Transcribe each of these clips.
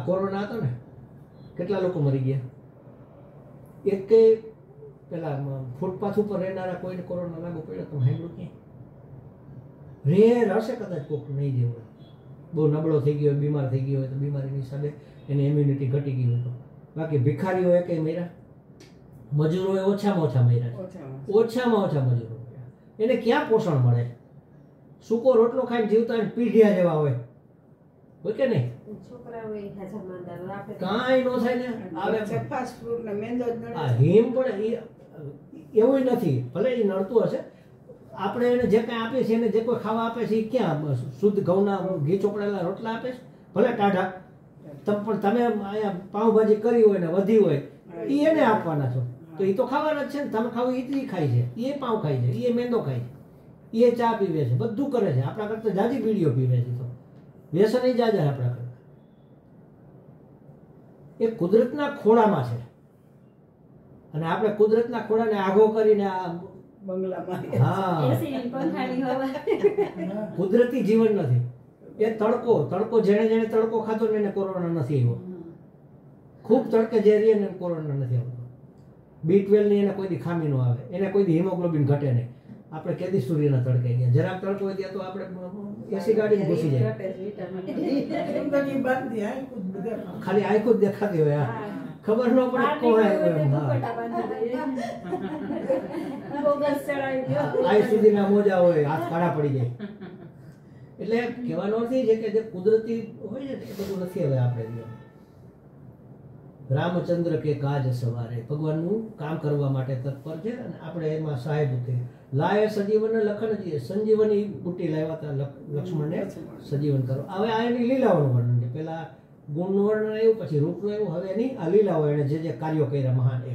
Corona હતો ને, કેટલા લોકો મરી ગયા? એક કે પેલા ફૂટપાથ ઉપર રહેનારા કોઈને કોરોના લાગુ પડ્યો તો સાંભળ્યું ક્યાંય? રેર હશે કદાચ કોક નહીં જેવું, બહુ નબળો થઈ ગયો હોય, બીમાર થઈ ગયો હોય તો બીમારીની હિસાબે એની ઇમ્યુનિટી ઘટી ગઈ હોય તો. બાકી ભિખારીઓ એ કંઈ મર્યા, મજૂરોએ ઓછામાં ઓછા મર્યા, ઓછામાં ઓછા મજૂરો મર્યા. એને ક્યાં પોષણ મળે? સૂકો રોટલો ખાઈને જીવતા હોય, પીઢિયા જેવા હોય કે નહીં? કાંઈ ન થાય ને. હિમ પણ એવું નથી, ભલે એ નડતું હશે. આપણે એને જે કાંઈ આપીએ છીએ, એને જે કોઈ ખાવા આપે છે એ ક્યાં શુદ્ધ ઘઉંના ઘી ચોપડેલા રોટલા આપે છે? ભલે ટાઢા, પણ તમે અહીંયા પાઉંભાજી કરી હોય ને વધી હોય એ એને આપવાના છો, તો એ તો ખાવાના જ છે ને. તમે ખાવું એ ખાય છે, એ પાઉં ખાય છે, એ મેંદો ખાય છે, એ ચા પીવે છે, બધું કરે છે. આપણા કરતા જાજી પીડીઓ પીવે છે, તો વ્યસન એ જાજા આપણા કરતા. એ કુદરતના ખોળામાં છે અને આપણે કુદરતના ખોળાને આઘો કરીને આ કુદરતી જીવન નથી. એ તડકો જેને તડકો ખાતો ને એને કોરોના નથી આવ્યો. ખૂબ તડકે જે રહીએ ને કોરોના નથી આવતો. B12 ની એને કોઈ દી ખામી ન આવે, એને કોઈ દી હિમોગ્લોબિન ઘટે નહીં. આપણે કેદી સૂર્યના તડકે ગયા, જરાક તડકો હોય ત્યાં તો આપણે એસી ગાડીમાં ઘૂસી જાય. ખાલી આંખો જ દેખાતી હોય, ખબર ન પડે કોણ આ સુધીના મોજા હોય, હાથ કાળા પડી જાય. એટલે કહેવાનો અર્થ એ છે કે જે કુદરતી હોય ને એ બધું નથી હવે આપણે. રામચંદ્ર કે કાજ સવારે, ભગવાનનું કામ કરવા માટે તત્પર છે અને આપણે એમાં સાહેબ હતી. લાય સજીવન લખનજી, સંજીવની બુટ્ટી લાવ્યા હતા લક્ષ્મણને સજીવન કરો. હવે આ એની લીલાઓનું વર્ણન છે. પેલા ગુણનું વર્ણન આવ્યું, પછી રૂપનું આવ્યું, હવે એની આ લીલાઓ એને જે કાર્યો કર્યા મહાન એ.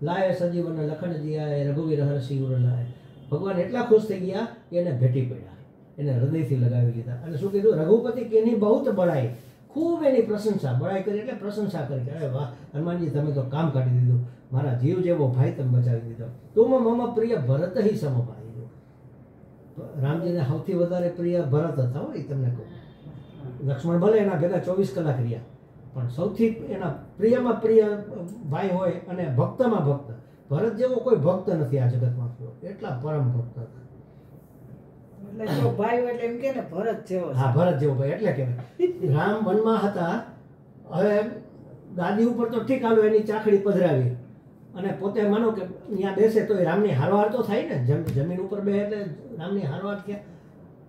લાય સજીવન લખનજી આય, રઘુવીર હરસિ ઉર લાય. ભગવાન એટલા ખુશ થઈ ગયા કે એને ભેટી પડ્યા, એને હૃદયથી લગાવી લીધા. અને શું કીધું? રઘુપતિ કેની બહુત બળાઈ, ખૂબ એની પ્રશંસા. બળાઈ કરી એટલે પ્રશંસા કરી. અરે વાહ હનુમાનજી, તમે તો કામ કાઢી દીધું, મારા જીવ જેવો ભાઈ તમે બચાવી દીધો. તું મમ પ્રિય ભરત હિ સમભાઈ. રામજીને સૌથી વધારે પ્રિય ભરત હતા હોય, તમને કહું. લક્ષ્મણ ભલે એના ભેગા 24 કલાક રહ્યા, પણ સૌથી એના પ્રિયમાં પ્રિય ભાઈ હોય અને ભક્તમાં ભક્ત. ભરત જેવો કોઈ ભક્ત નથી આ જગતમાં, એટલા પરમ ભક્ત હતા. ભરત જેવો ભાઈ એટલે કહેવાય. રામ વનમાં હતા, હવે ગાદી ઉપર તો ઠીક હાલો એની ચાખડી પધરાવી અને પોતે માનો કે ત્યાં બેસે તો રામની હારવાર તો થાય ને. જમીન ઉપર બે એટલે રામની હારવાર થયા.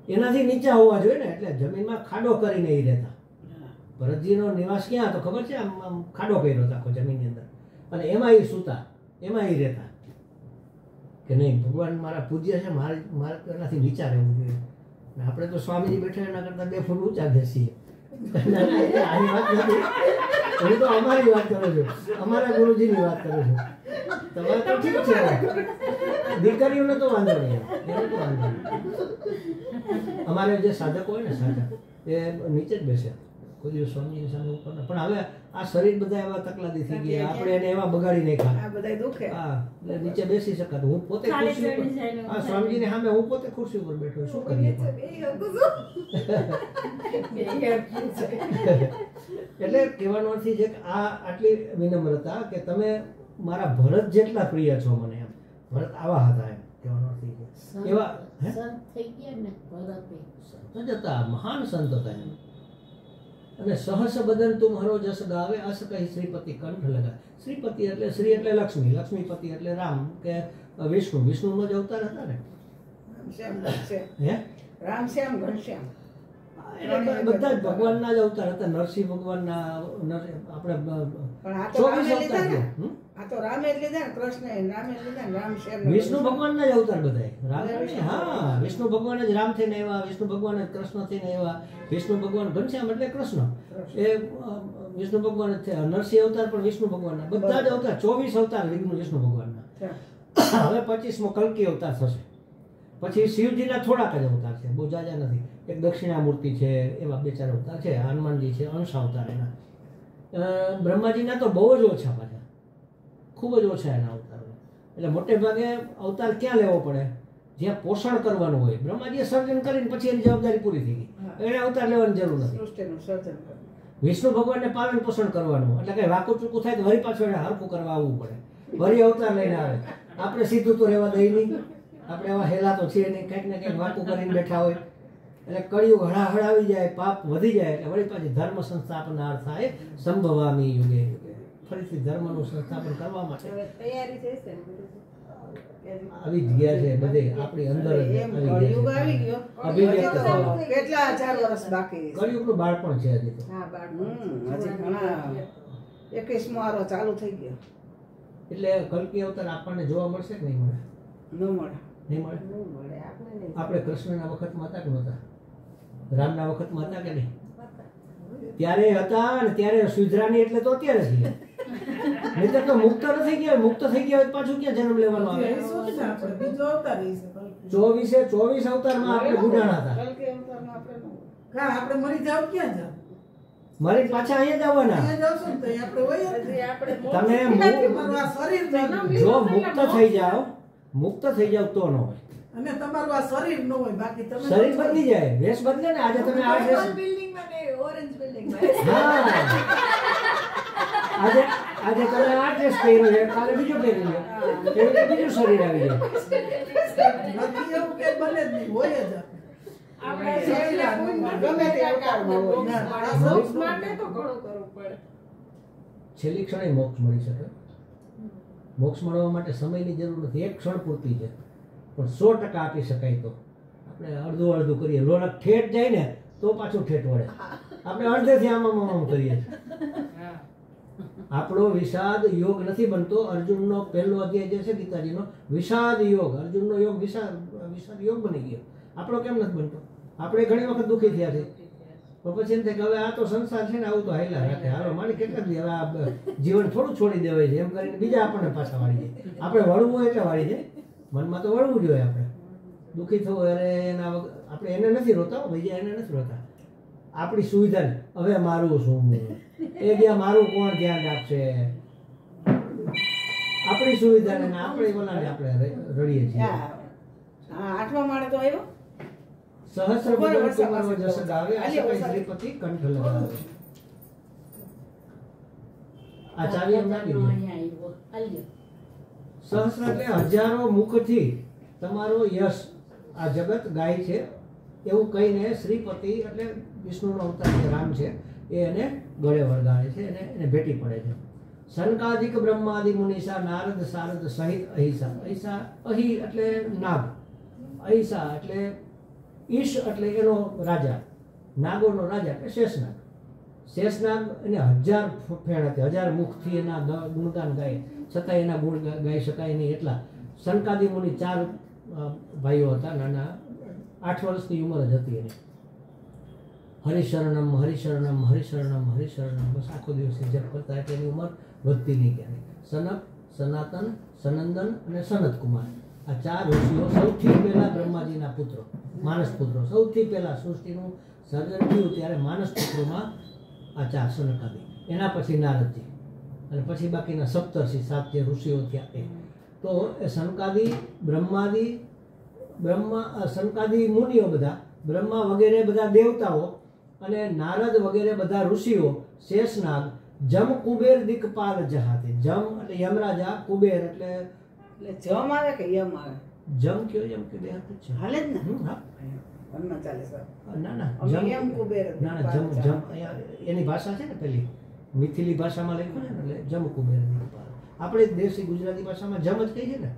એનાથી નીચા હોવા જોઈએ ને, એટલે જમીનમાં ખાડો કરીને એ રહેતા. ભરતજીનો નિવાસ ક્યાં હતો ખબર છે? આમ ખાડો કર્યો હતો આખો જમીનની અંદર, અને એમાં એ સૂતા, એમાં એ રહેતા. કે નહીં ભગવાન મારા પૂજ્ય છે, મારે એનાથી નીચા રહેવું જોઈએ. આપણે તો સ્વામીજી બેઠા એના કરતા 2 ફૂટ ઊંચા બેસીએ. આની વાત નથી, હું તો અમારી વાત કરું છું, અમારા ગુરુજીની વાત કરું છું. તમારે તો ઠીક છે, દીકરીઓને તો વાંધો નહીં, એને તો વાંધો નહીં. અમારે જે સાધકો હોય ને સાધક, એ નીચે જ બેસે, કોઈ દિવસ સ્વામીની સામે ઉપર. પણ હવે આ શરીર બધા એવા તકલાદી થઈ ગયા, આપણે એને એવા બગાડી નાખ્યા. હા, એટલે નીચે બેસી શકાતું. હું પોતે ખુરશી ઉપર, હા સ્વામીજીની સામે હું પોતે ખુરશી ઉપર બેઠો, શું કરીએ? એટલે કહેવાનો અર્થ છે કે આ આટલી વિનમ્રતા કે તમે મારા ભરત જેટલા પ્રિય છો મને. એમ ભરત આવા હતા, એમ કહેવાનો અર્થ છે. એવા સંત થઈ ગયા ને ભરત, સંત જ હતા, મહાન સંત હતા એમ. અને સહસ બદન તું મારો જસ ગાવે, અસ કહી શ્રીપતિ કંઠ લગા. શ્રીપતિ એટલે શ્રી એટલે લક્ષ્મી, લક્ષ્મીપતિ એટલે રામ કે વિષ્ણુ. વિષ્ણુનો જ અવતાર હતા ને. રામ શ્યામ ઘનશ્યામ બધા જ ભગવાનના જ અવતાર હતા. નરસિંહ ભગવાનના આપણે 24 અવતાર છે. વિષ્ણુ ભગવાનના જ અવતાર બધા. હા, વિષ્ણુ ભગવાન જ રામ થઈને આવ્યા, વિષ્ણુ ભગવાન જ કૃષ્ણ થઈને આવ્યા. વિષ્ણુ ભગવાન ઘનશ્યામ એટલે કૃષ્ણ, એ વિષ્ણુ ભગવાન જ થયા. નરસિંહ અવતાર પણ વિષ્ણુ ભગવાનના, બધા જ અવતાર 24 અવતાર વિષ્ણુ ભગવાનના. હવે 25મો કલ્કી અવતાર થશે. પછી શિવજીના થોડાક જ અવતાર છે, બહુ જાજા નથી. એક દક્ષિણામૂર્તિ છે, એવા 2-4 અવતાર છે. હનુમાનજી છે, અંશ અવતાર એના. બ્રહ્માજીના તો બહુ જ ઓછા પાછા, ખૂબ જ ઓછા એના અવતારો. એટલે મોટે ભાગે અવતાર ક્યાં લેવો પડે? જ્યાં પોષણ કરવાનું હોય. બ્રહ્માજીએ સર્જન કરીને પછી એની જવાબદારી પૂરી થઈ ગઈ, એને અવતાર લેવાની જરૂર નથી. વિષ્ણુ ભગવાનને પાલન પોષણ કરવાનું, એટલે કે વાકું ચૂકું થાય તો વળી પાછું એને હરખું કરવા આવવું પડે, વળી અવતાર લઈને આવે. આપણે સીધું તો રહેવા દઈ નહીં, આપણે એવા હેલા તો છીએ નહીં, કંઈક ને કંઈક વાકું કરીને બેઠા હોય. એટલે કળિયુગ હળાહળાવી જાય, પાપ વધી જાય, એટલે વળી પાછી ધર્મ સંસ્થાપન અર્થ થાય સંભવામી યુગે યુગે. ફરીથી ધર્મનું સંસ્થાપન કરવા માટે તૈયારી છે આવી જ ગયા છે બધે, આપણી અંદર જ આવી ગયો. કેટલા 1000 વર્ષ બાકી, કળિયુગનું બાળપણ છે હજી તો. હા બાળપણ હજી ઘણા 21મો આરો ચાલુ થઈ ગયો. એટલે કલ્કી અવતાર આપણને જોવા મળશે કે નહીં મળે? ન મળે, નહીં મળે. આપણે કૃષ્ણના વખતમાં હતા કે નહોતા? રામના વખતમાં હતા કે નહીં? ત્યારે હતા, અને ત્યારે સુધરાની એટલે તો અત્યારે છીએ. નહીતર તો મુક્ત નથી ગયા. મુક્ત થઈ ગયા હોય પાછું ક્યાં જન્મ લેવાનો આવે? 24 અવતારમાં આપણે ગુડાણા હતા. આપણે મરી જાવ ક્યાં જાવ? મારી પાછા અહીંયા જ આવવાના. તમે જો મુક્ત થઈ જાવ તો ન હોય, અને તમારું આ શરીર ન હોય, બાકી તમે શરીર બદલી જાય, વેશ બદલે ને. આજે તમે આ ડ્રેસ બિલ્ડિંગમાં ને ઓરેન્જ બિલ્ડિંગમાં, હા, આજે તમે આ ડ્રેસ પહેર્યો છે, કાલે બીજો પહેરી લો, એવી રીતે બીજું શરીર આવી જાય. નથી એવું કે બને જ નહીં, હોય જ. આપણે શરીરના કોઈમાં ગમે તે આકારમાં હોય, મોક્ષ માટે તો ઘણું કરવું પડે. છેલ્લી ક્ષણે મોક્ષ મળી શકે. મોક્ષ મળવા માટે સમયની જરૂર નથી, એક ક્ષણ પૂરતી છે, પણ 100% આપી શકાય. તો આપણે અડધું અડધું કરીએ, લોલક ઠેઠ જાય ને તો પાછું ઠેઠ વળે. આપણે અડધેથી આમ કરીએ. આપણો વિષાદ યોગ નથી બનતો. અર્જુનનો પહેલો અધ્યાય જે છે ગીતાજીનો, વિષાદ યોગ, અર્જુનનો યોગ વિષાદ યોગ બની ગયો. આપણો કેમ નથી બનતો? આપણે ઘણી વખત દુઃખી થયા છે, પણ પછી એમ થાય કે હવે આ તો સંસાર છે ને, આવું તો હાલ્યા રાખે, હાલો મારી કેટલા દી હવે આ જીવન થોડું છોડી દેવાય છે, એમ કરીને બીજા આપણને પાછા વાળી જાય. આપણે વળવું હોય એટલે વાળી જાય, મનમાં તો વળવું જોઈએ. આપણે દુઃખી થવું, અરે એના આપણે એને નથી રોતા, બીજા એને નથી રોતા. આપણી સુવિધા હવે મારું શું, એ ગયા મારું કોણ ધ્યાન રાખશે? આપણી સુવિધાને આપણે બોલાને આપણે રડીએ છીએ. હા 8મા માળે તો આવ્યો. સહસ્ર બદન કુમાર જસ ગાવે, આશા શ્રીપતિ કંઠ લગાવે. આ ચાવી એમ નાખી દે. સહસ્ર એટલે હજારો મુખથી તમારો યશ આ જગત ગાય છે, એવું કહીને શ્રીપતિ એટલે વિષ્ણુનો અવતાર છે, રામ છે, એ એને ગળે વળગાડે છે, એને ભેટી પડે છે. સનકાદિક બ્રહ્માદિ મુનિષા નારદ સારદ સહિત અહિસા. અહિસા અહી એટલે નાગ, અહિસા એટલે ઈશ એટલે એનો રાજા, નાગોનો રાજા એટલે શેષનાગ. શેષનાગ એને 1000 ફેણ હતી, 1000 મુખથી એના ગુણગાન ગાય, છતાં એના ગુણ ગાઈ શકાય નહીં એટલા. સનકાદિ મુનિ 4 ભાઈઓ હતા, નાના, 8 વર્ષની ઉંમર જ હતી એની. હરિશરણમ હરિશરણમ હરિશરણમ હરિશરણમ, બસ આખો દિવસ જપ કરતા, એટલે એની ઉંમર વધતી નહીં ક્યારે. સનક, સનાતન, સનંદન અને સનત કુમાર, આ 4 ઋષિઓ સૌથી પહેલા બ્રહ્માજીના પુત્રો, માનસ પુત્રો. સૌથી પહેલા સૃષ્ટિનું સર્જન થયું ત્યારે માનસ પુત્રોમાં આ 4 સનકાદી, એના પછી નારદજી, અને પછી બાકીના સપ્તર્ષિ 7 જે ઋષિઓ થયા એ. તો એ સનકાદી બ્રહ્માદી, સનકાદી મુનિઓ બધા, બ્રહ્મા વગેરે બધા દેવતાઓ, અને નારદ વગેરે બધા ઋષિઓ, શેષનાગ, જમ કુબેર દિક્પાલ જહાતે. જમ એટલે યમરાજા, કુબેર એટલે જમ આવે કે યમ આવે? જમ કયો યમ કે બે હાથ છે, હાલે જ ને. હા, અન્ન ચાલે સર. ના અમે યમ કુબેર. ના જમ એની ભાષા છે ને, પેલી મિથિલી ભાષામાં લખ્યું ને, એટલે જમ કુબેર દિક્પાલ. આપણે દેશી ગુજરાતી ભાષામાં જમ જ કહીએ ને.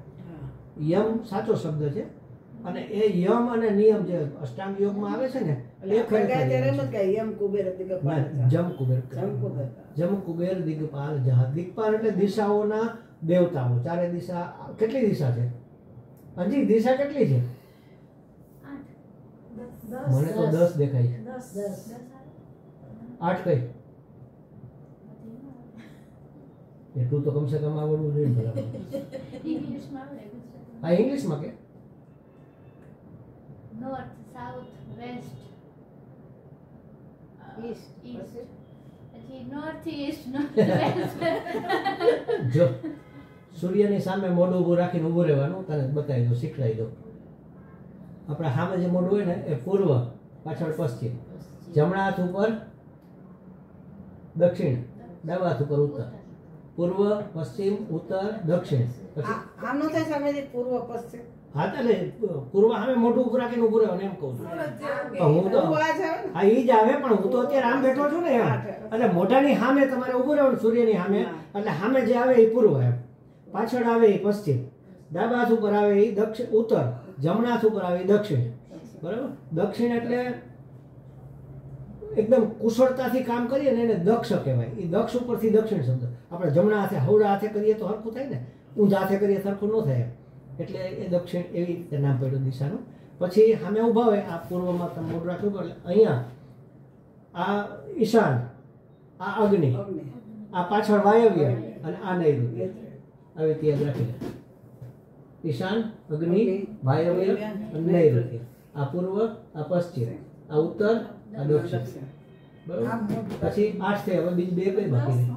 યમ સાચો શબ્દ છે, અને એ યમ અને નિયમ જે અષ્ટાંગ યોગમાં આવે છે ને, એ યમ કુબેર દિગ્પાલ, જમ કુબેર, જમ કુબેર દિગ્પાલ જહાત. દિગ્પાલ એટલે દિશાઓના દેવતાઓ. 4 દિશા. કેટલી દિશા છે? હજી દિશા કેટલી છે? મને તો 10 દેખાય છે. 8 કઈ? એટલું તો કમસે કમ આવડવું જોઈએ. હા, ઇંગ્લિશમાં કે નોર્થ, સાઉથ, વેસ્ટ, ઈસ્ટ. પછી નોર્થ ઈસ્ટ, નોર્થ વેસ્ટ. જો સૂર્યની સામે મોઢું ઊભું રાખીને ઊભું રહેવાનું, તને બતાવી દો, શીખડાવી દો. આપણા સામે જે મોઢું હોય ને એ પૂર્વ, પાછળ પશ્ચિમ. જમણા હાથ ઉપર દક્ષિણ, ડાબા હાથ ઉપર ઉત્તર, પૂર્વ, પશ્ચિમ, ઉત્તર, દક્ષિણ. પછી આનો થાય સામેથી પૂર્વ પશ્ચિમ હા તો પૂર્વ સામે મોઢું ઉપર રાખીને ઉભું રહેવાનું એમ કહું છું. પણ હું તો ઉભા જ આવે ને. હા ઈ જ આવે, પણ હું તો અત્યારે આમ બેઠો છું ને એમ. એટલે મોઢાની સામે તમારે ઉભું રહેવાનું, સૂર્યની સામે. એટલે સામે જે આવે એ પૂર્વ એમ, પાછળ આવે એ પશ્ચિમ, ડાબા હાથ ઉપર આવે એ દક્ષિણ ઉત્તર, જમણા હાથ ઉપર આવે એ દક્ષિણ. બરાબર. દક્ષિણ એટલે એકદમ કુશળતાથી કામ કરીએ ને એને દક્ષ કહેવાય. એ દક્ષ ઉપરથી દક્ષિણ શબ્દ. આપણે જમણા હાથે હવડા હાથે કરીએ તો હરખું થાય ને, ઊંધા હાથે કરીએ સરખું ન થાય. એટલે એ દક્ષિણ એવી રીતે નામ પડ્યું દિશાનું. પછી સામે ઊભા હોય આ પૂર્વમાં તમે મોઢું રાખ્યું એટલે અહીંયા આ ઈશાન, આ અગ્નિ, આ પાછળ વાયવ્ય અને આ નૈઋત્ય. આવી રીતે યાદ રાખી લે. ઈશાન, અગ્નિ, વાયવ્ય અને નૈઋત્ય. આ પૂર્વ, આ પશ્ચિમ, આ ઉત્તર, આ દક્ષિણ. બરાબર. પછી 8 છે. હવે બીજી 2 કઈ બાકી રહી?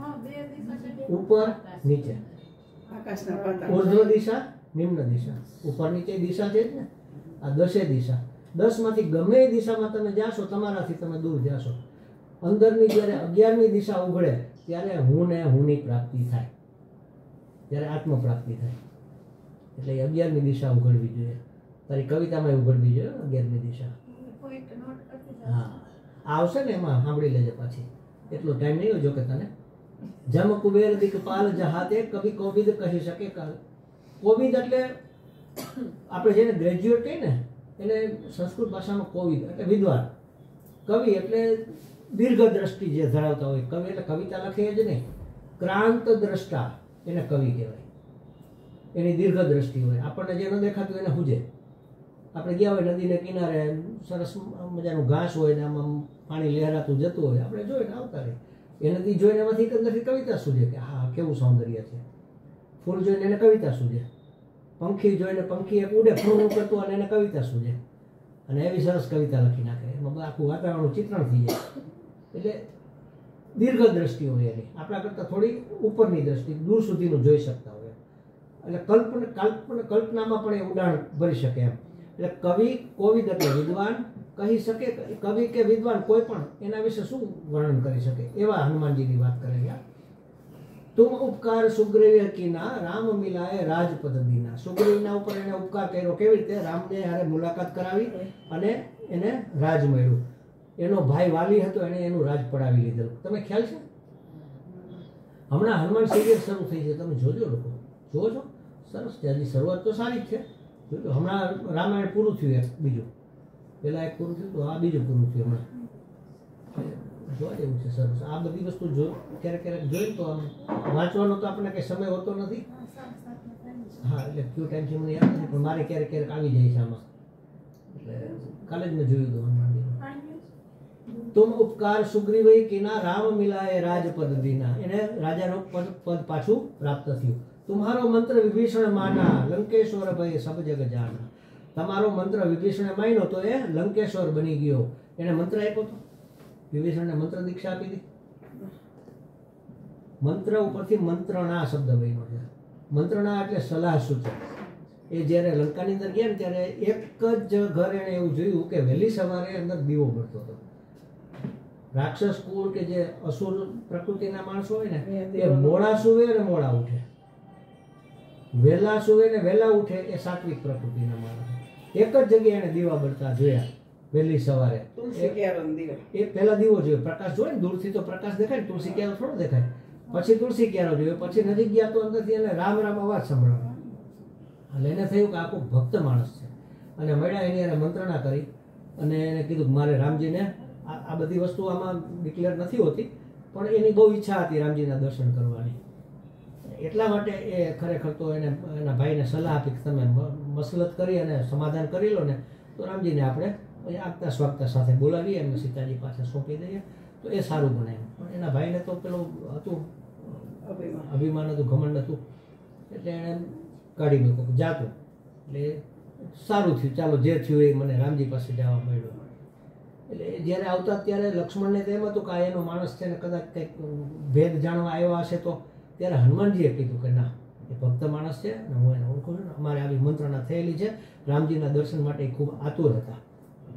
ઉપર, નીચે. આકાશના પાતા ઉર્ધ્વ દિશા, નિમ્ન દિશા. ઉપર નીચે દિશા છે જ ને. આ 10 દિશા. 10 માંથી ગમે એ દિશામાં તમે જાશો તમારાથી તમે દૂર જાશો. અંદરની જ્યારે 11મી દિશા ઉઘડે ત્યારે હું ને હુંની પ્રાપ્તિ થાય, ત્યારે આત્મ પ્રાપ્તિ થાય. એટલે 11મી દિશા ઉઘડવી જોઈએ. તારી કવિતામાં ઉઘડવી જોઈએ 11મી દિશા. હા આવશે ને એમાં સાંભળી લેજે પાછી. એટલો ટાઈમ નહીં હોય જો કે તને. જમ કુબેર દિકપાલ જહાતે કવિ કોવિદ કહી શકે કાલ. કોવિદ એટલે આપણે જેને ગ્રેજ્યુએટ કહીએ ને એને સંસ્કૃત ભાષામાં કોવિદ એટલે વિદ્વાન. કવિ એટલે દીર્ઘ દ્રષ્ટિ જે ધરાવતા હોય. કવિ એટલે કવિતા લખે જ નહીં, ક્રાંત દ્રષ્ટા એને કવિ કહેવાય. એની દીર્ઘ દ્રષ્ટિ હોય. આપણને જે ન દેખાતું એને હુજે. આપણે ગયા હોય નદીને કિનારે, સરસ મજાનું ઘાસ હોય ને આમાં પાણી લહેરાતું જતું હોય, આપણે જોઈને આવતા રહીએ. એનાથી જોઈને એમાંથી અંદરથી કવિતા સૂજે કે હા કેવું સૌંદર્ય છે. ફૂલ જોઈને એને કવિતા સૂજે. પંખી જોઈને પંખી એક ઉડે ફૂલ કરતું અને એને કવિતા સૂજે. અને એવી સરસ કવિતા લખી નાખે. એમાં આખું વાતાવરણનું ચિત્રણ થઈ જાય. એટલે દીર્ઘ દ્રષ્ટિ હોય એની. આપણા કરતાં થોડી ઉપરની દ્રષ્ટિ, દૂર સુધીનું જોઈ શકતા હોય. એટલે કલ્પનામાં પણ એ ઉડાણ ભરી શકે એમ. એટલે કવિ કોવિદ એટલે વિદ્વાન કહી શકે. કવિ કે વિદ્વાન કોઈ પણ એના વિશે શું વર્ણન કરી શકે એવા હનુમાનજીની વાત કરે છે. તુમ ઉપકાર સુગ્રીવ કીના રામ મિલાય રાજપદ દીના. સુગ્રીવના ઉપર એને ઉપકાર કર્યો. કેવી રીતે? રામને હારે મુલાકાત કરાવી અને એને રાજ મળ્યું. એનો ભાઈ વાલી હતો, એને એનું રાજ પડાવી લીધેલું. તમે ખ્યાલ છે? હમણાં હનુમાન સિરિયલ શરૂ થઈ છે, તમે જોજો લોકો. જોવો છો? સરસ છે. હજી શરૂઆત તો સારી જ છે. જોજો. હમણાં રામાયણ પૂરું થયું એક બીજું. પહેલાં એક પૂરું થયું તો આ બીજું પૂરું થયું હમણાં. જોવા જેવું છે સરસ. આ બધી વસ્તુ જો ક્યારેક ક્યારેક જોઈ તો આમ વાંચવાનો તો આપણને કંઈ સમય હોતો નથી. હા એટલે ક્યુ ટાઈમથી મને યાદ નથી, પણ મારે ક્યારેક ક્યારેક આવી જાય છે આમાં. એટલે કાલે જ મેં જોયું હતું હનુમાનજી. તુમ ઉપકાર સુગ્રીવઈ કીના રામ મિલાય રાજપદ દીના. એને રાજાનું પદ પાછું પ્રાપ્ત થયું. તુમ્હારો મંત્ર વિભીષણ માના લંકેશ્વર ભય સબ જગ જાના. તમારો મંત્ર વિભીષણે માન્યો તો એ લંકેશ્વર બની ગયો. એને મંત્ર આપ્યો હતો. વિભીષણને મંત્ર દીક્ષા આપી હતી. મંત્ર ઉપરથી મંત્રણા શબ્દ બન્યો છે. મંત્રણા એટલે સલાહ સૂચક. એ જ્યારે લંકાની અંદર ગયા ને ત્યારે એક જ ઘર એણે એવું જોયું કે વહેલી સવારે અંદર દીવો બળતો હતો. રાક્ષસ કુળ કે જે અસુર પ્રકૃતિના માણસો હોય ને એ મોડા સુવે અને મોડા ઉઠે, વહેલા સુવે ને વહેલા ઉઠે એ સાત્વિક પ્રકૃતિના માણસો. એક જ જગ્યાએ એને દીવા બળતા જોયા વહેલી સવારે. એ પહેલા દીવો જોયો. પ્રકાશ જોયો ને દૂરથી તો પ્રકાશ દેખાય ને, તુલસી ક્યારો થોડો દેખાય. પછી તુલસી ક્યારો જોયો, પછી નજીક ગયા તો અંદરથી એને રામ રામ અવાજ સંભળાયો. એટલે એને થયું કે આખું ભક્ત માણસ છે. અને મળ્યા એની એને મંત્રણા કરી અને એને કીધું કે મારે રામજીને આ બધી વસ્તુ આમાં ડિક્લેર નથી હોતી, પણ એની બહુ ઈચ્છા હતી રામજીના દર્શન કરવાની. એટલા માટે એ ખરેખર તો એને એના ભાઈને સલાહ આપી કે તમે મસલત કરી અને સમાધાન કરી લો ને તો રામજીને આપણે આગતા સ્વાગતા સાથે બોલાવીએ, એમને સીતાજી પાસે સોંપી દઈએ તો એ સારું બને. પણ એના ભાઈને તો પેલું હતું અભિમાન હતું, ઘમંડ હતું, એટલે એણે કાઢી મૂક્યું જાતું. એટલે સારું થયું, ચાલો જે થયું એ મને રામજી પાસે જવા મળ્યું. એટલે જ્યારે આવતા ત્યારે લક્ષ્મણને તો એમ હતું કે આ એનો માણસ છે ને કદાચ કંઈક ભેદ જાણવા આવ્યા હશે. તો ત્યારે હનુમાનજીએ કીધું કે ના, એ ભક્ત માણસ છે ને હું એને ઓળખું છું ને, અમારે આવી મંત્રણા થયેલી છે. રામજીના દર્શન માટે ખૂબ આતુર હતા.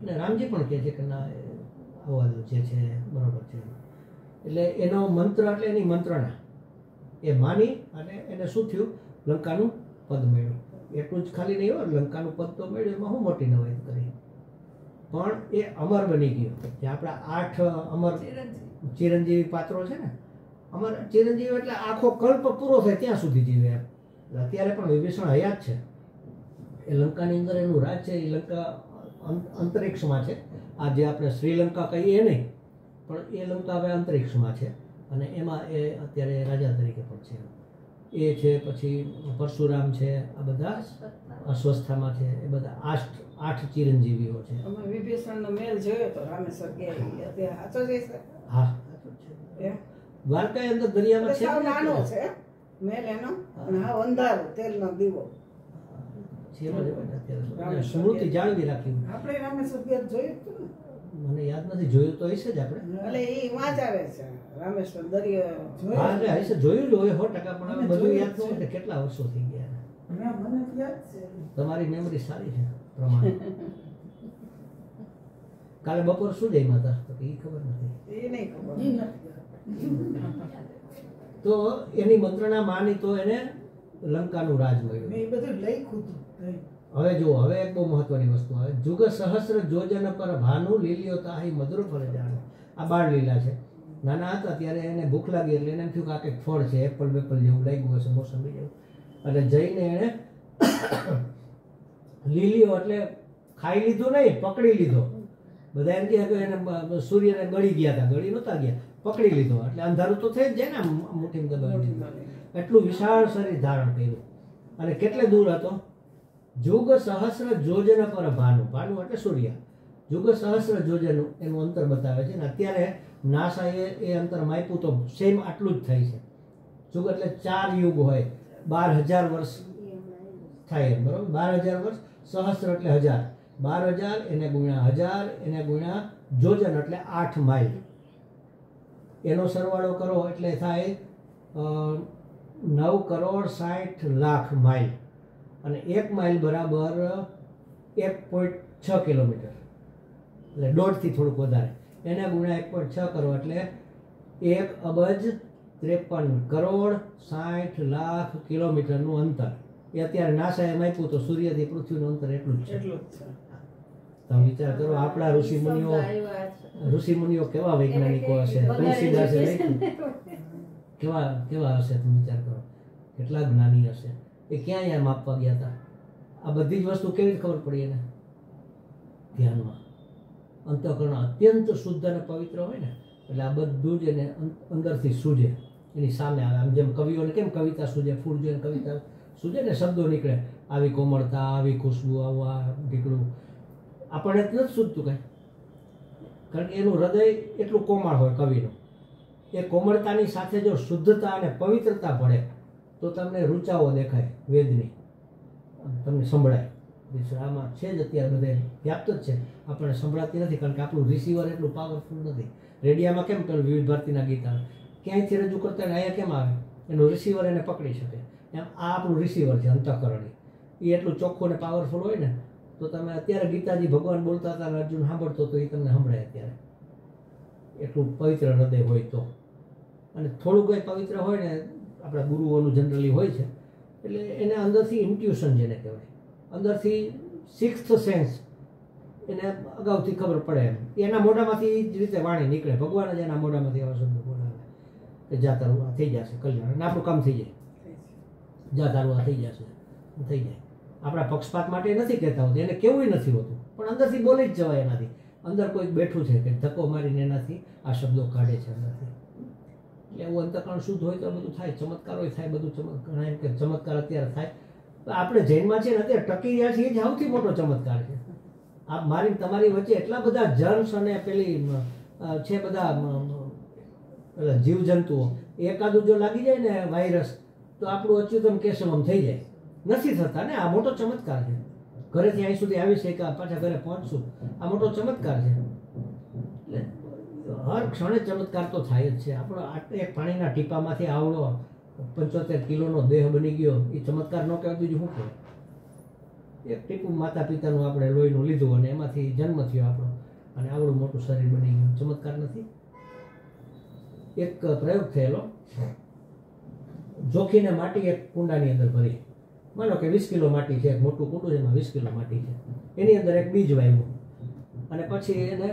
અને રામજી પણ કહે છે કે ના આવવા દો, જે છે બરાબર છે. એટલે એનો મંત્ર એટલે એની મંત્રણા એ માની અને એને શું થયું લંકાનું પદ મળ્યું. એટલું જ ખાલી નહીં હોય, લંકાનું પદ તો મળ્યું એમાં શું મોટી નવાઈ કરી, પણ એ અમર બની ગયો. જે આપણા 8 અમર ચિરંજીવી પાત્રો છે ને, અમર ચિરંજીવી એટલે આખો કલ્પ પૂરો થાય ત્યાં સુધી જીવે એમ. અત્યારે પણ વિભીષણ હયાત છે. એ લંકાની અંદર એનું રાજ છે. એ લંકા અંતરિક્ષમાં છે. આ જે આપણે શ્રીલંકા કહીએ એ નહીં, પણ એ લંકા હવે અંતરિક્ષમાં છે અને એમાં એ અત્યારે રાજા તરીકે પણ છે. એ છે, પછી પરશુરામ છે, આ બધા અસ્વસ્થામાં છે. એ બધા 8 ચિરંજીવીઓ છે. અમે વિભીષણનો મેલ જોયો તો રામેશ્વર ગયા ત્યાં સાચો જ છે. હા, દ્વારકા અંદર દરિયામાં છે. સાવ નાનો છે મેલ એનો, અને હા અંધારો તેલનો દીવો છે. અત્યારે સ્મૃતિ જાળવી રાખી. આપણે રામેશ્વર ગયા જોયું હતું ને? મને યાદ નથી, જોયું તો હશે જ આપણે. એટલે એ વાંચ આવે છે રામેશ્વર દરિયો હા, એટલે હશે, જોયું જ હોય 100%, પણ હવે બધું યાદ ન હોય. કેટલા વર્ષો થઈ ગયા. મને યાદ છે. તમારી મેમરી સારી છે પ્રમાણે. કાલે બપોર શું જઈ માતા તો એ ખબર નથી. એ નહીં ખબર. તો એની મંત્રણા માની તો એને લંકાનું રાજ મળ્યું. મેં એ બધું લખ્યું હતું. હવે જુઓ, હવે એક બહુ મહત્વની વસ્તુ આવે. જુગ સહસ્ર જોજન પર ભાનુ લીલીઓ તાહી મધુર ફળ જાણો. આ બાળ લીલા છે. નાના હતા ત્યારે એને ભૂખ લાગી એટલે એને એમ થયું કે આ કંઈક ફળ છે, એપલ બેપલ જેવું લાગ્યું હશે, મોસંબી જેવું. એટલે જઈને એણે લીલીઓ એટલે ખાઈ લીધું નહીં, પકડી લીધો. બધા એમ કહે કે એને સૂર્યને ગળી ગયા હતા, ગળી નહોતા ગયા, પકડી લીધો. એટલે અંધારું તો થઈ જ જાય ને, મુઠ્ઠી દબાવી. એટલું વિશાળ શરીર ધારણ કર્યું. અને કેટલે દૂર હતો? જુગ સહસ્ર જોજન પર ભાનુ. ભાનુ એટલે સૂર્ય. જુગ સહસ્ર જોજન એનું અંતર બતાવે છે. ને અત્યારે નાસાએ એ અંતર માપ્યું તો સેમ આટલું જ થાય છે. જુગ એટલે 4 યુગ હોય, 12,000 વર્ષ થાય એમ, બરોબર? 12,000 વર્ષ. સહસ્ર એટલે 1000, 12,000 એને ગુણ્યા 1000 એને ગુણ્યા જોજન એટલે 8 માઇલ. એનો સરવાળો કરો એટલે થાય 9,60,00,000 માઇલ. અને 1 માઇલ બરાબર 1.6 કિલોમીટર, એટલે 1.5થી થોડુંક વધારે. એને ગુણ્યા 1.6 કરો એટલે 1,53,60,00,000 કિલોમીટરનું અંતર. એ અત્યારે નાસાએ માપ્યું તો સૂર્યથી પૃથ્વીનું અંતર એટલું જ છે. તમે વિચાર કરો, આપણા ઋષિમુનિઓ કેવા વૈજ્ઞાનિકો હશે, તુલસીદાસે લખ્યું કેવા હશે. તમે વિચાર કરો કેટલા જ્ઞાની હશે. એ ક્યાં અહીંયા માપવા ગયા હતા? આ બધી જ વસ્તુ કેવી ખબર પડી એને? ધ્યાનમાં. અંતઃકરણ અત્યંત શુદ્ધ અને પવિત્ર હોય ને, એટલે આ બધું જ એને અંદરથી સૂજે, એની સામે આવે. આમ જેમ કવિઓને કેમ કવિતા સૂજે, ફૂલ જોઈને કવિતા સૂજે ને, શબ્દો નીકળે, આવી કોમળતા, આવી ખુશ્બુ, આવું આ ઢીકડું. આપણને જ નથી સૂજતું કાંઈ, કારણ કે એનું હૃદય એટલું કોમળ હોય કવિનું. એ કોમળતાની સાથે જો શુદ્ધતા અને પવિત્રતા ભળે તો તમને રૂચાઓ દેખાય વેદની, તમને સંભળાય. આમાં છે જ અત્યારે બધે વ્યાપ્ત જ છે, આપણને સંભળાતી નથી કારણ કે આપણું રિસીવર એટલું પાવરફુલ નથી. રેડિયામાં કેમ પેલું વિવિધ ભારતીના ગીત આવે, ક્યાંયથી રજૂ કરતા હોય અહીંયા કેમ આવે? એનું રિસીવર એને પકડી શકે. એમ આ આપણું રિસીવર છે અંતઃકરણી. એ એટલું ચોખ્ખું ને પાવરફુલ હોય ને, તો તમે અત્યારે ગીતાજી ભગવાન બોલતા હતા અને અર્જુન સાંભળતો તો એ તમને સંભળાય અત્યારે. એટલું પવિત્ર હૃદય હોય તો. અને થોડું કંઈ પવિત્ર હોય ને, આપણા ગુરુઓનું જનરલી હોય છે, એટલે એને અંદરથી ઇન્ટ્યુશન જેને કહેવાય, અંદરથી 6th સેન્સ એને અગાઉથી ખબર પડે એમ. એના મોઢામાંથી જ રીતે વાણી નીકળે. ભગવાન જ એના મોઢામાંથી આવા શબ્દો બોલાવે કે જા તારું આ થઈ જશે કલ્યાણ, અને આપણું કામ થઈ જાય. જા તારું આ થઈ જશે, થઈ જાય. આપણા પક્ષપાત માટે નથી કહેતા હોતું, એને કેવું નથી હોતું, પણ અંદરથી બોલી જ જવાય એનાથી. અંદર કોઈક બેઠું છે કે ધક્કો મારીને એનાથી આ શબ્દો કાઢે છે અંદરથી. એટલે એવું અંતઃકરણ શુદ્ધ હોય તો બધું થાય, ચમત્કારો થાય, બધું ઘણા એમ કે ચમત્કાર અત્યારે થાય. આપણે જૈનમાં છે ને અત્યારે ટકી રહ્યા છીએ, એ જ સૌથી મોટો ચમત્કાર છે. આ મારી તમારી વચ્ચે એટલા બધા જર્મ્સ અને પેલી છે બધા જીવજંતુઓ, એકાદું જો લાગી જાય ને વાયરસ તો આપણું અચ્યુતમ કેશવમ થઈ જાય. નથી થતા ને, આ મોટો ચમત્કાર છે. ઘરેથી અહીં સુધી આવી છે કે પાછા ઘરે પહોંચશું, આ મોટો ચમત્કાર છે. એટલે હર ક્ષણે ચમત્કાર તો થાય જ છે. આપણો એક પાણીના ટીપામાંથી આવડો 75 કિલોનો દેહ બની ગયો, એ ચમત્કાર ન કહેવાય બીજું શું કહેવાય? એક ટીપું માતા પિતાનું આપણે લોહીનું લીધું અને એમાંથી જન્મ થયો આપણો, અને આવડું મોટું શરીર બની ગયું, ચમત્કાર નથી? એક પ્રયોગ થયેલો. જોખીને માટી એક કુંડાની અંદર ભરી, માનો કે 20 કિલો માટી છે, એક મોટું કુંડું છે, એમાં 20 કિલો માટી છે, એની અંદર એક બીજ વાવ્યું અને પછી એને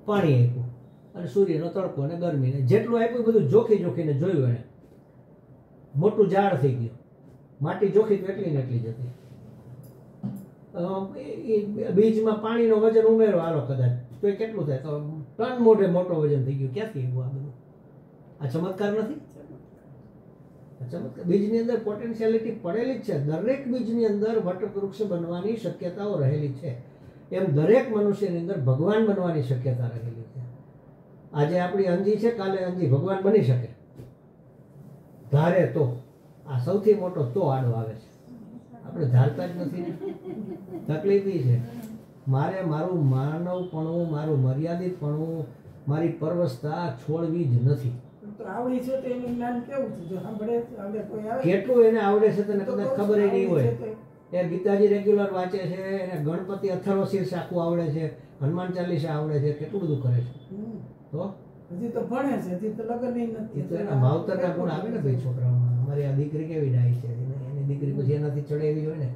પાણી આપ્યું અને સૂર્યનો તડકો અને ગરમીને જેટલું આપ્યું બધું જોખીને જોયું. એને મોટું ઝાડ થઈ ગયું. માટી જોખી તો એટલી ને એટલી જ હતી. બીજમાં પાણીનો વજન ઉમેરો હાલો કદાચ તો એ કેટલું થાય? તો ટન મોટો વજન થઈ ગયું. ક્યાંથી આવ્યું આ બધું? આ ચમત્કાર નથી? બીજની અંદર પોટેન્શિયાલિટી પડેલી જ છે. દરેક બીજની અંદર વટવૃક્ષ બનવાની શક્યતાઓ રહેલી છે. એમ દરેક મનુષ્યની અંદર ભગવાન બનવાની શક્યતા રહેલી છે. આજે આપણી અંજી છે, કાલે અંજી ભગવાન બની શકે ધારે તો. આ સૌથી મોટો તો આડો આવે છે. આપણે ધારતા જ નથી ને. તકલીફ એ છે. મારે મારું માનવપણું, મારું મર્યાદિતપણું, મારી પરવસતા છોડવી જ નથી. તો આવડી છે તો એનું જ્ઞાન કેવું છે? જો સાંભળે આવડે કોઈ આવે કેટલું એને આવડે છે તને કદાચ ખબર નહીં હોય. એ ગીતાજી રેગ્યુલર વાંચે છે, એને ગણપતિ અથર્વશીર્ષ આખું આવડે છે, હનુમાન ચાલીસા આવડે છે, કેટલું બધું કરે છે. તો હજી તો ભણે છે, હજી તો લગ્ન નથી. એ તો એના માવતરના ગુણ આવે ને ભાઈ છોકરાઓમાં. અમારી આ દીકરી કેવી ડાય છે, એની દીકરી પછી એનાથી ચડે એવી હોય ને.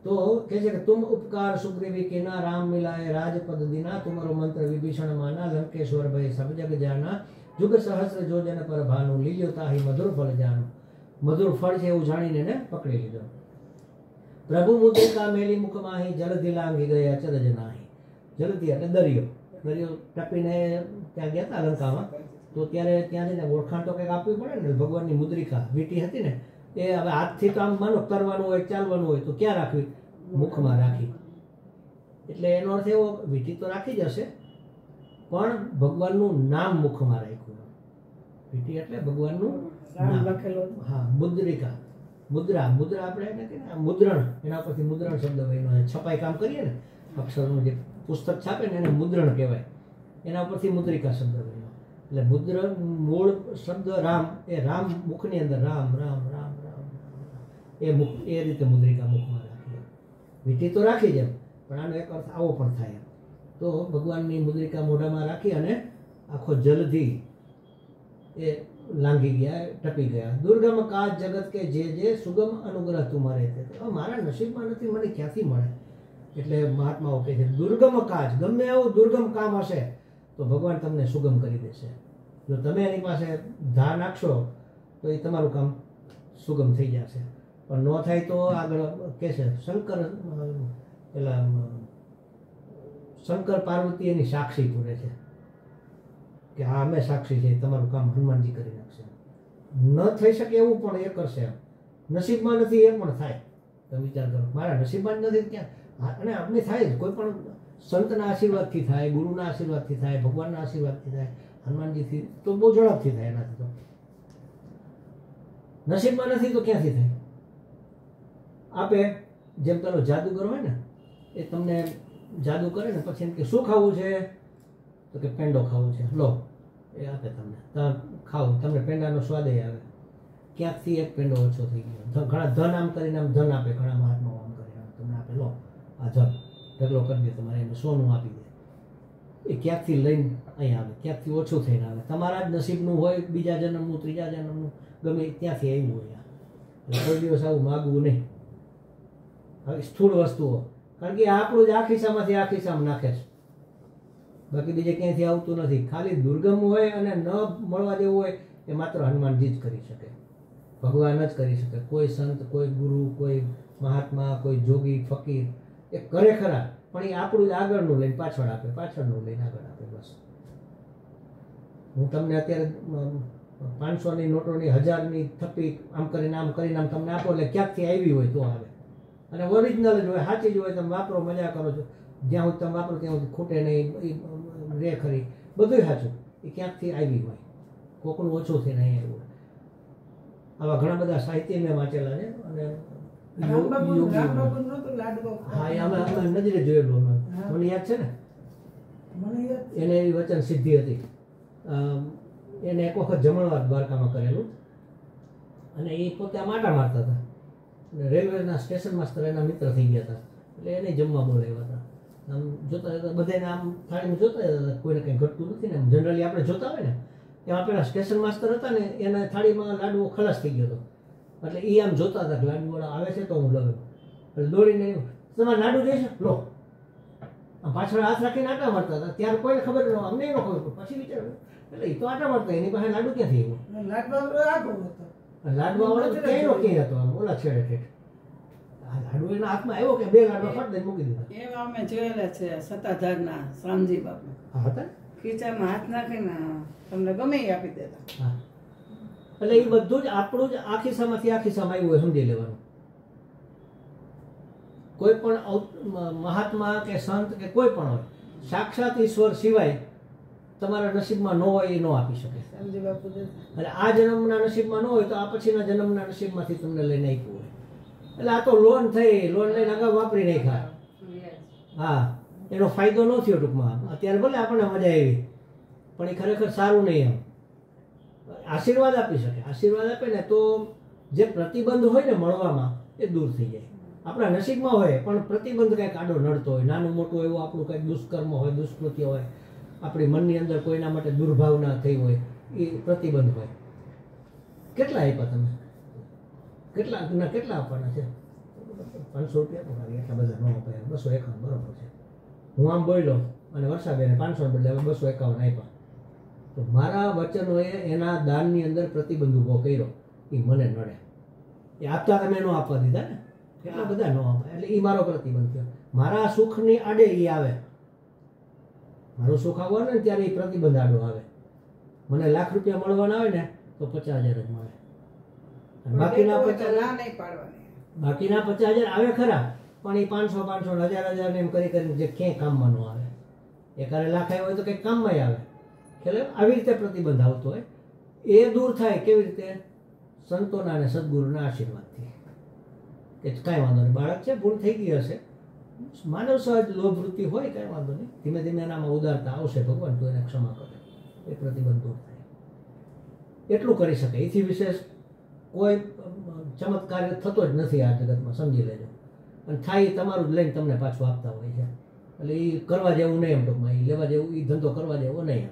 તો કહે છે કે તુમ ઉપકાર સુગ્રીવી કેના રામ મિલાય રાજપદ દિના તુમારો મંત્ર વિભીષણ માના લંકેશ્વર ભય સબ જગ જાના જુગ સહસ્ર જોજન પર ભાનુ લીલ્યો તાહી મધુર ફળ જાનું. મધુર ફળ છે એવું જાણીને એને પકડી લીધો. પ્રભુ મુદ્રિકા મેલી મુખમાહી જલધિ લાંગી ગયા અચરજ નાહી. જલધિ એટલે દરિયો. દરિયો ટપીને ત્યાં ગયા હતા લંકામાં. તો ત્યારે ત્યાં જઈને ઓળખાણ તો કંઈક આપવી પડે ને. ભગવાનની મુદ્રિકા વીંટી હતી ને, એ હવે હાથથી કામ માનો કરવાનું હોય, ચાલવાનું હોય તો ક્યાં રાખવી? મુખમાં રાખી. એટલે એનો અર્થ એવો, વીંટી તો રાખી જ હશે પણ ભગવાનનું નામ મુખમાં રાખ્યું. વીંટી એટલે ભગવાનનું નામ લખેલું. હા, મુદ્રિકા. મુદ્રા આપણે એને કે મુદ્રણ, એના પરથી મુદ્રણ શબ્દ બન્યો. છપાઈ કામ કરીએ ને, અક્ષરનું જે પુસ્તક છાપે ને એને મુદ્રણ કહેવાય. એના પરથી મુદ્રિકા શબ્દ બન્યો. એટલે મુદ્રણ મૂળ શબ્દ રામ, એ રામ મુખની અંદર રામ રામ રામ રામ એ રીતે મુદ્રિકા મુખમાં રાખી. વીંટી તો રાખી જ, પણ આનો એક અર્થ આવો પણ થાય. તો ભગવાનની મુદ્રિકા મોઢામાં રાખી અને આખો જલથી એ લાંઘી ગયા, ટપી ગયા. દુર્ગમ કાજ જગત કે જે સુગમ અનુગ્રહ તુમારે તે. મારા નસીબમાં નથી, મને ક્યાંથી મળે? એટલે મહાત્માઓ કહે છે દુર્ગમ કાજ, ગમે એવું દુર્ગમ કામ હશે તો ભગવાન તમને સુગમ કરી દેશે. જો તમે એની પાસે ધા નાખશો તો એ તમારું કામ સુગમ થઈ જશે. પણ ન થાય તો આગળ કહે છે શંકર પાર્વતી એની સાક્ષી પૂરે છે કે હા અમે સાક્ષી છે, તમારું કામ હનુમાનજી કરી નાખશે. ન થઈ શકે એવું પણ એ કરશે. નસીબમાં નથી એ પણ થાય. તમે વિચાર કરો, મારા નસીબમાં જ નથી ક્યાં? અને આપણે થાય જ. કોઈ પણ સંતના આશીર્વાદથી થાય, ગુરુના આશીર્વાદથી થાય, ભગવાનના આશીર્વાદથી થાય, હનુમાનજીથી તો બહુ ઝડપથી થાય. એનાથી તો નસીબમાં નથી તો ક્યાંથી થાય? આપે જેમ પેલો જાદુગર હોય ને, એ તમને જાદુ કરે ને પછી એમ કે શું ખાવું છે? તો કે પેંડો ખાવો છે, લો એ આપે તમને. ખાવું, તમને પેંડાનો સ્વાદ આવે. ક્યાંકથી એક પેંડો ઓછો થઈ ગયો. ઘણા ધન આમ કરીને આમ ધન આપે, ઘણા મહાત્માઓ આમ કરીને તમને આપે, લો આ ધન ઢગલો કરી દે તમારે, એમને સોનું આપી દે. એ ક્યાંકથી લઈને અહીં આવે, ક્યાંકથી ઓછું થઈને આવે. તમારા જ નસીબનું હોય, બીજા જન્મનું, ત્રીજા જન્મનું, ગમે ત્યાંથી આવ્યું હોય. એટલે કોઈ દિવસ આવું માગવું નહીં. હવે સ્થૂળ વસ્તુઓ, કારણ કે આપણું જ આ ખિસ્સામાંથી આ ખિસ્સામાં નાખે છે, બાકી બીજે ક્યાંયથી આવતું નથી. ખાલી દુર્ગમ હોય અને ન મળવા જેવું હોય એ માત્ર હનુમાનજી જ કરી શકે, ભગવાન જ કરી શકે. કોઈ સંત, કોઈ ગુરુ, કોઈ મહાત્મા, કોઈ જોગી, ફકીર એ કરે ખરા, પણ એ આપણું જ આગળનું લઈને પાછળ આપે, પાછળનું લઈને આગળ આપે. બસ હું તમને અત્યારે 500ની નોટોની, 1000ની થપ્પી આમ કરીને તમને આપો એટલે ક્યાંકથી આવી હોય તો આવે. અને ઓરિજિનલ જ હોય, સાચી જ હોય. તમે વાપરો, મજા કરો છો, જ્યાં સુધી તમે વાપરો ત્યાં સુધી ખૂટે નહીં, રે ખરી, બધું સાચું. એ ક્યાંકથી આવી હોય, કોકનું ઓછું થઈને અહીં આવ્યું હોય. આવા ઘણા બધા સાહિત્ય મેં વાંચેલા છે. અને હા, એ અમે નજરે જોયેલું. મને યાદ છે ને, એને એવી વચન સિદ્ધિ હતી. એને એક વખત જમણવાર દ્વારકામાં કરેલું અને એ પોતે આમ આટા મારતા હતા. રેલવેના સ્ટેશન માસ્તર એના મિત્ર થઈ ગયા હતા, એટલે એને જમવા બોલાવ્યા હતા. આમ જોતા હતા બધાને આમ થાળીમાં જોતા હતા, કોઈને કંઈ ઘટતું નથી ને. જનરલી આપણે જોતા હોય ને એમાં પેલા સ્ટેશન માસ્તર હતા ને એના થાળીમાં લાડવો ખલાસ થઈ ગયો હતો, એટલે એ આમ જોતા હતા કે લાડુવાળા આવે છે તો હું લઉં. એટલે દોડીને તમારે લાડુ જોઈશે લો, આમ પાછળ હાથ રાખીને આટા મારતા હતા. ત્યારે કોઈને ખબર ન, અમને ન ખબર, પછી વિચાર એટલે એ તો આટા મારતા, એની પાસે લાડુ ક્યાંથી આવ્યું? લાડવા વાળો તો ક્યાંય નો ક્યાંય હતો, આમ ઓલા છેડે ઠેઠ. આ લાડુ એના હાથમાં આવ્યો કે બે લાડવા ફટ દઈને મૂકી દીધા. એવા અમે જોયેલા છે સત્તાધારના શામજી બાપુ, હા હતા ને? ખીચામાં હાથ નાખીને તમને ગમે એ આપી દેતા. હા, એટલે એ બધું જ આપણું જ આ ખિસ્સામાંથી આ ખિસ્સામાં આવ્યું હોય સમજી લેવાનું. કોઈ પણ મહાત્મા કે સંત કે કોઈ પણ હોય, સાક્ષાત ઈશ્વર સિવાય તમારા નસીબમાં ન હોય એ ન આપી શકે. શામજી બાપુ એટલે આ જન્મના નસીબમાં ન હોય તો આ પછીના જન્મના નસીબમાંથી તમને લઈને આપ્યું હોય. એટલે આ તો લોન થઈ, લોન લઈને અગાઉ વાપરી નાખ્યા. હા, એનો ફાયદો ન થયો ટૂંકમાં. અત્યારે ભલે આપણને મજા આવી પણ એ ખરેખર સારું નહીં. એમ આશીર્વાદ આપી શકે, આશીર્વાદ આપે ને તો જે પ્રતિબંધ હોય ને મળવામાં એ દૂર થઈ જાય. આપણા નસીબમાં હોય પણ પ્રતિબંધ કંઈક આડો નડતો હોય, નાનું મોટું એવું આપણું કંઈક દુષ્કર્મ હોય, દુષ્કૃત્ય હોય, આપણી મનની અંદર કોઈના માટે દુર્ભાવના થઈ હોય, એ પ્રતિબંધ હોય. કેટલા આપ્યા તમે? કેટલા આપવાના છે? 500 રૂપિયા તો ખાલી, એટલા બધા ન અપાય. 251 બરોબર છે. હું આમ બોલ્યો અને વર્ષાબેને 500 બદલે 251 આપ્યા. તો મારા વચનોએ એના દાનની અંદર પ્રતિબંધ ઊભો કર્યો, એ મને નડે. એ આપતા તમે ન આપવા દીધા ને, કેટલા બધા ન અપાય, એટલે એ મારો પ્રતિબંધ થયો. મારા સુખની આડે એ આવે, મારું સુખ આવવાનું ને ત્યારે એ પ્રતિબંધ આડો આવે. મને લાખ રૂપિયા મળવાના આવે ને તો 50,000 જ મળે. બાકીના 50,000 આવે ખરા, પણ એ 500 1000 એમ કરી કરીને જે ક્યાંય કામમાં ન આવે. એકારે લાખ આવ્યો હોય તો કંઈક કામમાં આવે. એટલે આવી રીતે પ્રતિબંધ આવતો હોય. એ દૂર થાય કેવી રીતે? સંતોના અને સદગુરુના આશીર્વાદથી. કે કાંઈ વાંધો નહીં, બાળક છે, ભૂલ થઈ ગઈ હશે, માનવ સહજ લોભ વૃત્તિ હોય, કાંઈ વાંધો નહીં, ધીમે ધીમે એનામાં ઉદારતા આવશે, ભગવાન તો એને ક્ષમા કરે. એ પ્રતિબંધ દૂર થાય. એટલું કરી શકે. એથી વિશેષ કોઈ ચમત્કાર થતો જ નથી આ જગતમાં, સમજી લેજો. અને થાય તમારું જ લઈને તમને પાછું આપતા હોય છે. એટલે એ કરવા જેવું નહીં, એમ ટૂંકમાં એ લેવા જેવું, એ ધંધો કરવા જેવો નહીં.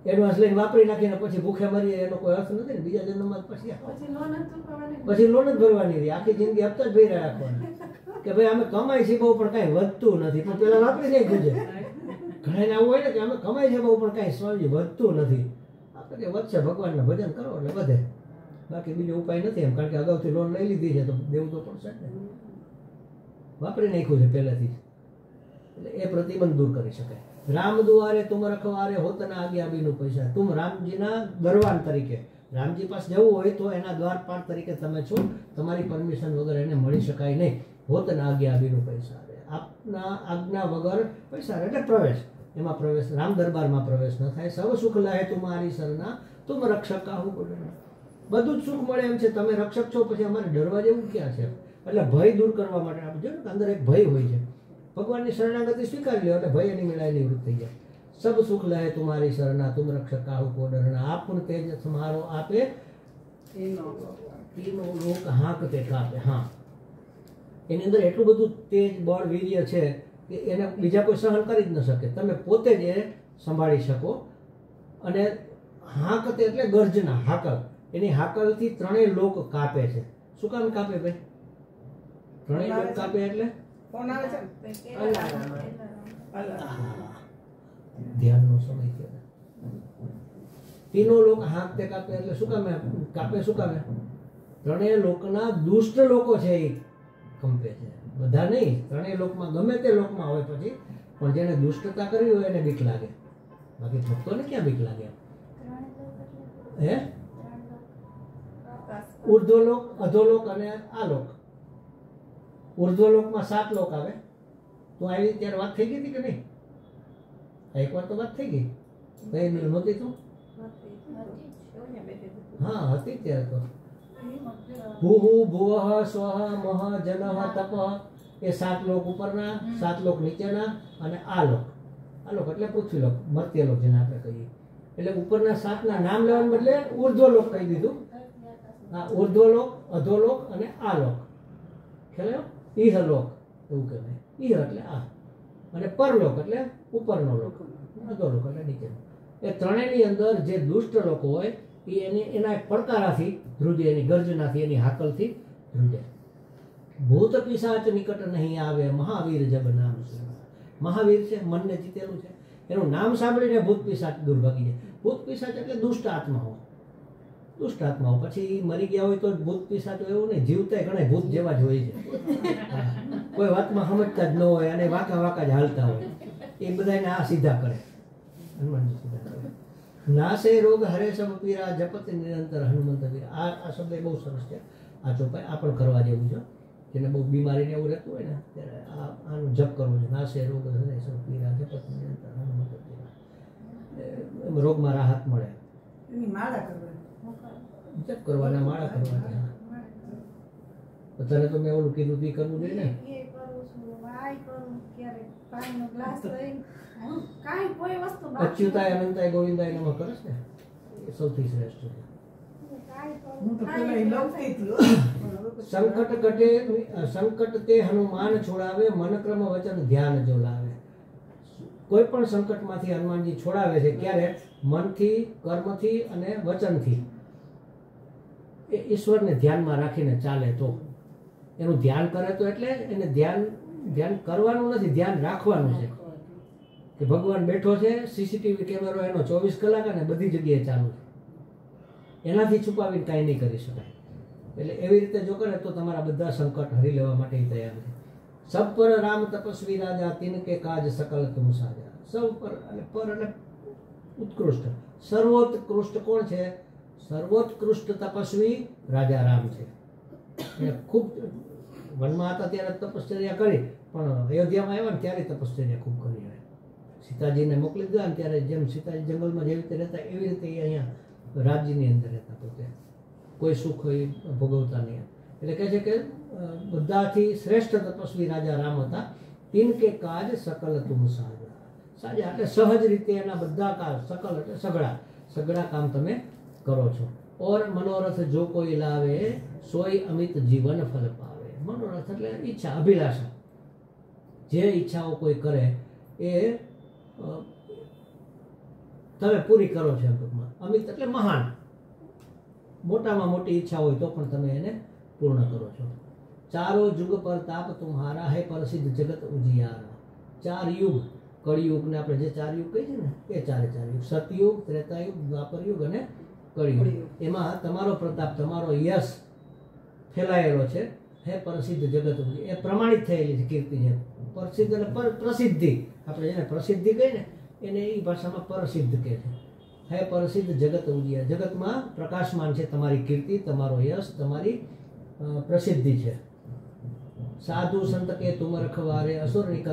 એડવાન્સ લઈને વાપરી નાખીને પછી ભૂખે મરીએ એનો કોઈ અર્થ નથી ને. બીજા જન્મમાં પછી લોન જ ભરવાની રહી, આખી જિંદગી હપ્તા જ ભર્યા રાખવાની. કે ભાઈ અમે કમાઈ છે બહુ પણ કાંઈ વધતું નથી, પણ પેલા વાપરી નહીં ગુજે. ઘણા આવું હોય ને કે અમે કમાઈ છે બહુ પણ કાંઈ સ્વામી વધતું નથી. આપણે કે વધશે, ભગવાનના ભજન કરો એટલે વધે, બાકી બીજો ઉપાય નથી એમ. કારણ કે અગાઉથી લોન લઈ લીધી છે તો દેવું તો પડશે ને, વાપરી નાખ્યું છે પહેલેથી જ. એટલે એ પ્રતિબંધ દૂર કરી શકે. રામ દુઆરે તુમ રખવારે હોતના આજ્ઞા બીનું પૈસા. તુમ રામજીના દરવાન તરીકે, રામજી પાસે જવું હોય તો એના દ્વારપાલ તરીકે તમે છો, તમારી પરમિશન વગર એને મળી શકાય નહીં. હોતના આજ્ઞા બીનું પૈસા, આપના આજ્ઞા વગર પૈસા એટલે પ્રવેશ, એમાં પ્રવેશ, રામ દરબારમાં પ્રવેશ ન થાય. સૌ સુખ લાહે તુમારી સરના તુમ રક્ષક આહુ બોલે. બધું જ સુખ મળે એમ છે, તમે રક્ષક છો, પછી અમારે ડરવા જેવું ક્યાં છે? એટલે ભય દૂર કરવા માટે આપણે જોયું ને અંદર એક ભય હોય છે. ભગવાનની શરણાગતિ સ્વીકારી લો એટલે ભય એની મેળાએ નિવૃત્ત થઈ જાય. સબ સુખ લહે તુમારી શરણા તુમ રક્ષક આહુ કો ડરના. આપુન તેજ તમારો આપે તીનો લોક હાંક તે કાપે. હા, એની અંદર એટલું બધું તેજ, બળ, વીર્ય છે કે એને બીજા કોઈ સહન કરી જ ન શકે. તમે પોતે જ એ સંભાળી શકો. અને હાંક તે એટલે ગર્જના, હાકલ. એની હાકલથી ત્રણેય લોક કાપે છે. શું કામ કાપે ભાઈ? ત્રણેય લોક કાપે એટલે કોણ આવે છે? ધ્યાનનો સમય થયો. તીનો લોક હાંકતે કાપે એટલે શું કામે કાપે? શું કામે? ત્રણેય લોકના દુષ્ટ લોકો છે એ કંપે છે. બધા નહીં, ત્રણેય લોકમાં ગમે તે લોકમાં હોય પછી, પણ જેને દુષ્ટતા કરી હોય એને બીક લાગે. બાકી ભક્તોને ક્યાં બીક લાગે? હે? ઉર્ધ્વલોક, અધોલોક અને આ લોક. ઉર્ધ્વલોકમાં 7 લોક આવે. તો આવી ત્યારે વાત થઈ ગઈ હતી કે નહીં? એકવાર તો વાત થઈ ગઈ. કઈ નહોતી તું? હા હતી ત્યારે તો. ભૂ ભુવઃ સ્વઃ મહ જનઃ તપઃ, એ 7 લોક ઉપરના, 7 લોક નીચેના અને આ લોક. આ લોક એટલે પૃથ્વીલોક, મર્ત્યલોક જેને આપણે કહીએ. એટલે ઉપરના 7ના નામ લેવાને બદલે ઉર્ધ્વલોક કહી દીધું. હા, ઉર્ધ્વલોક, અધોલોક અને આ લોક. ખ્યાલ આવ્યો? ઈહલોક એવું કહેવાય. ઈહ એટલે આ. અને પરલોક એટલે ઉપરનો લોક, અધોલોક એટલે નીચેનો. એ ત્રણેયની અંદર જે દુષ્ટ લોકો હોય એ એના પડકારાથી ધ્રુજે, એની ગર્જનાથી, એની હાકલથી ધ્રુજે. ભૂત પિશાચ નિકટ નહીં આવે, મહાવીર જબ નામ સુને. મહાવીર છે, મનને જીતેલું છે, એનું નામ સાંભળીને ભૂત પિશાચ દૂર ભાગી જાય. ભૂત પિશાચ એટલે દુષ્ટ આત્માઓ, દુષ્ટ આત્માઓ. પછી મરી ગયા હોય તો ભૂત પિશાચો એવું નહીં, જીવતા ઘણા ભૂત જેવા જ હોય છે. કોઈ વાતમાં સમજતા જ ન હોય અને વાંકા વાંકા જ હાલતા હોય, એ બધાને આ સીધા કરે, હનુમાનજી સીધા કરે. નાશે રોગ હરે સબ પીરા, જપત નિરંતર હનુમંત વીરા. આ શબ્દ બહુ સરસ છે. આ ચોપાઈ આ પણ કરવા જેવું છે. જેને બહુ બીમારીને એવું રહેતું હોય ને ત્યારે આનું જપ કરવું છે. નાશે રોગ હરે સબ પીરા, જપત નિરંતર હનુમંત વીરા. એમ રોગમાં રાહત મળે. એની માળા કરવાની. જપ કરવાના, માળા કરવાના. તને તો મેં ઓલું કીધું તી કરવું જોઈએ ને. એ કરું છું, આય કરું, ક્યારેક પાણીનો ગ્લાસ લઈને કાંઈ કોઈ વસ્તુ બાકી અચ્યુતાય અનંતાય ગોવિંદાય નમઃ કરસ ને, એ સૌથી શ્રેષ્ઠ છે. કાંઈ કરું, હું તો પેલા એ લખતી હતી હો. સંકટ કટે સંકટ તે હનુમાન છોડાવે, મન ક્રમ વચન ધ્યાન જો લાવે. કોઈ પણ સંકટમાંથી હનુમાનજી છોડાવે છે. ક્યારે? મનથી, કર્મથી અને વચનથી. એ ઈશ્વરને ધ્યાનમાં રાખીને ચાલે તો. એનું ધ્યાન કરે તો એટલે એને ધ્યાન કરવાનું નથી, ધ્યાન રાખવાનું છે કે ભગવાન બેઠો છે, સીસીટીવી કેમેરો એનો 24 કલાક અને બધી જગ્યાએ ચાલુ છે. એનાથી છુપાવીને કાંઈ નહીં કરી શકાય. એટલે એવી રીતે જો કરે તો તમારા બધા સંકટ હરી લેવા માટે તૈયાર છે. સબ પર રામ તપસ્વી રાજા, તિનકે કાજ સકલ તુમ સાજા. સૌ પર અને પર એટલે ઉત્કૃષ્ટ, સર્વોત્કૃષ્ટ કોણ છે? સર્વોત્કૃષ્ટ તપસ્વી રાજા રામ છે. એ ખૂબ વનમાં હતા ત્યારે તપશ્ચર્યા કરી, પણ અયોધ્યામાં આવ્યા ને ત્યારે તપશ્ચર્યા ખૂબ કરી. સીતાજીને મોકલી દીધા ને ત્યારે જેમ સીતાજી જંગલમાં જેવી રીતે રહેતા એવી રીતે એ અહીંયા રાજ્યની અંદર રહેતા, પોતે કોઈ સુખ એ ભોગવતા નહીં. એટલે કહે છે કે બધાથી શ્રેષ્ઠ તપસ્વી રાજા રામ હતા. તિનકે કાજ સકલ તુમ સાજા. સાજા એટલે સહજ રીતે એના બધા કામ, સકલ એટલે સગળા કામ તમે કરો છો. ઓર મનોરથ જો કોઈ લાવે, સોય અમિત જીવન ફલ પાવે. મનોરથ એટલે ઈચ્છા, અભિલાષા. જે ઈચ્છાઓ કોઈ કરે એ તમે પૂરી કરો છો. ટૂંકમાં અમિત એટલે મહાન, મોટામાં મોટી ઈચ્છા હોય તો પણ તમે એને પૂર્ણ કરો છો. ચારો યુગ પર તાપ તુમ્હારા, હે પ્રસિદ્ધ જગત ઉજિયારા. 4 યુગ, કળિયુગ ને આપણે જે 4 યુગ કહીએ ને એ 4 યુગ, સતયુગ, ત્રેતાયુગ, દ્વાપરયુગ અને કળિયુગ. એમાં તમારો પ્રતાપ, તમારો યશ ફેલાયેલો છે. હે પ્રસિદ્ધ જગત ઉજિયારા, એ પ્રમાણિત થયેલી છે કીર્તિ છે. પ્રસિદ્ધ એટલે પ્રસિદ્ધિ, આપણે જેને પ્રસિદ્ધિ કહીએ ને એને એ ભાષામાં પરસિદ્ધ કહે છે. હે પ્રસિદ્ધ જગત ઉજિયારા, જગતમાં પ્રકાશમાન છે તમારી કીર્તિ, તમારો યશ, તમારી પ્રસિદ્ધિ છે. સાધુ સંત કે તુમ રખવારે, અસુર નિકલ